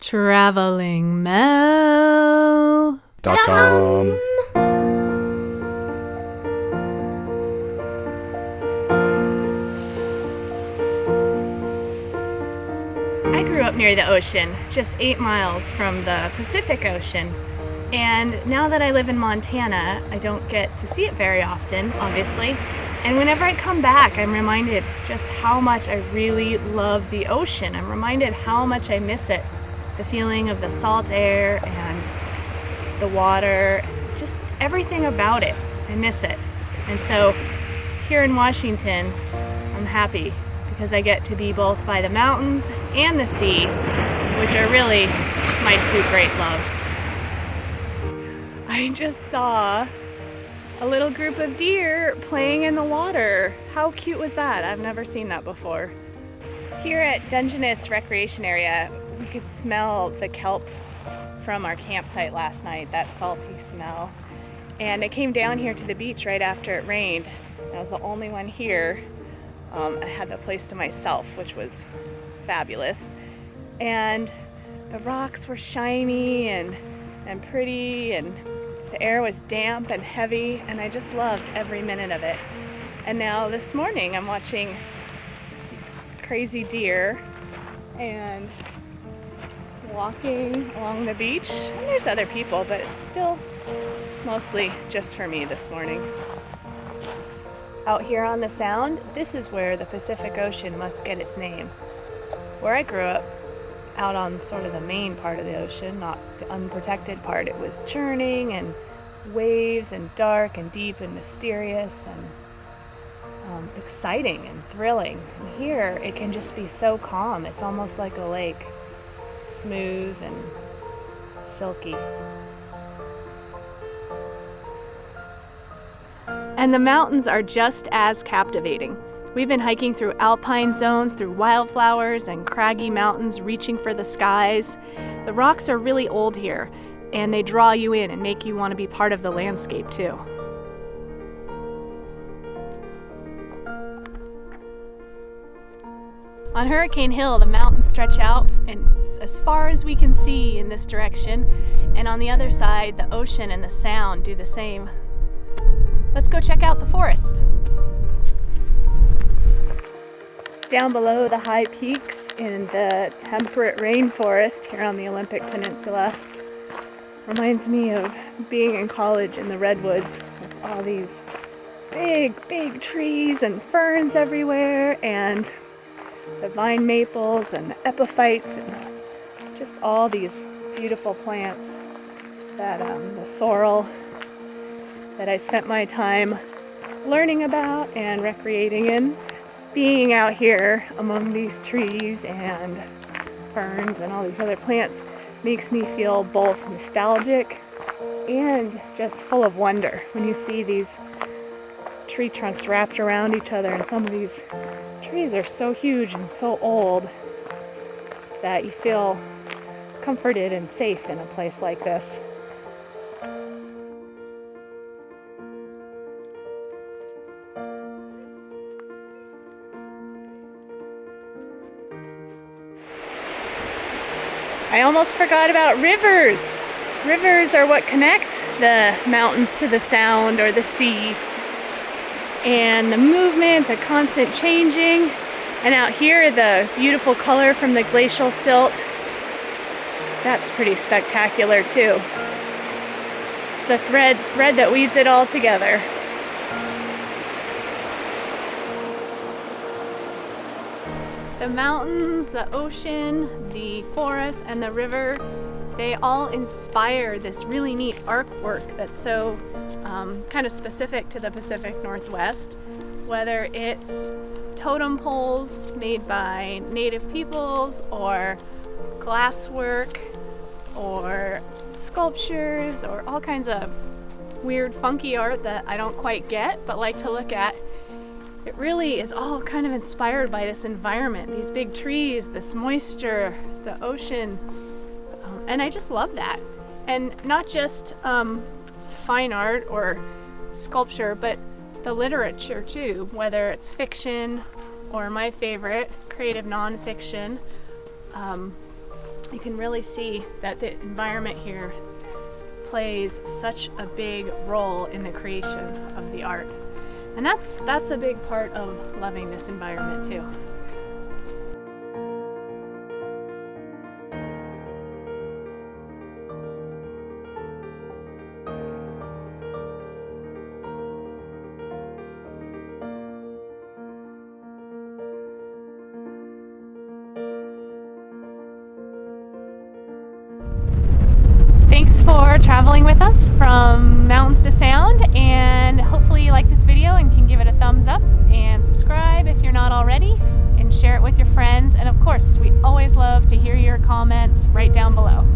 TravelingMel.com. I grew up near the ocean, just 8 miles from the Pacific Ocean. And now that I live in Montana, I don't get to see it very often, obviously. And whenever I come back, I'm reminded just how much I really love the ocean. I'm reminded how much I miss it. The feeling of the salt air and the water, just everything about it. I miss it. And so here in Washington, I'm happy because I get to be both by the mountains and the sea, which are really my two great loves. I just saw a little group of deer playing in the water. How cute was that? I've never seen that before. Here at Dungeness Recreation Area, we could smell the kelp from our campsite last night, that salty smell. And I came down here to the beach right after it rained. I was the only one here. I had the place to myself, which was fabulous. And the rocks were shiny and pretty, and the air was damp and heavy, and I just loved every minute of it. And now this morning I'm watching these crazy deer and walking along the beach. And there's other people, but it's still mostly just for me this morning. Out here on the Sound, this is where the Pacific Ocean must get its name. Where I grew up, out on sort of the main part of the ocean, not the unprotected part, it was churning and waves and dark and deep and mysterious and exciting and thrilling. And here it can just be so calm. It's almost like a lake, smooth and silky. And the mountains are just as captivating. We've been hiking through alpine zones, through wildflowers and craggy mountains reaching for the skies. The rocks are really old here, and they draw you in and make you want to be part of the landscape too. On Hurricane Hill, the mountains stretch out and as far as we can see in this direction, and on the other side, the ocean and the Sound do the same. Let's go check out the forest. Down below the high peaks in the temperate rainforest here on the Olympic Peninsula reminds me of being in college in the redwoods with all these big trees and ferns everywhere, and the vine maples and the epiphytes and just all these beautiful plants that the sorrel that I spent my time learning about and recreating in. Being out here among these trees and ferns and all these other plants makes me feel both nostalgic and just full of wonder when you see these tree trunks wrapped around each other, and some of these trees are so huge and so old that you feel comforted and safe in a place like this. I almost forgot about rivers. Rivers are what connect the mountains to the Sound or the sea. And the movement, the constant changing. And out here, the beautiful color from the glacial silt. That's pretty spectacular too. It's the thread that weaves it all together. The mountains, the ocean, the forest, and the river, they all inspire this really neat artwork that's so kind of specific to the Pacific Northwest. Whether it's totem poles made by native peoples, or glasswork, or sculptures, or all kinds of weird, funky art that I don't quite get, but like to look at. It really is all kind of inspired by this environment, these big trees, this moisture, the ocean, and I just love that. And not just fine art or sculpture, but the literature too, whether it's fiction or my favorite, creative nonfiction. you can really see that the environment here plays such a big role in the creation of the art. And that's a big part of loving this environment too. Thanks for traveling with us from mountains to sound, and hopefully you like this video and can give it a thumbs up and subscribe if you're not already, and share it with your friends. And of course, we always love to hear your comments right down below.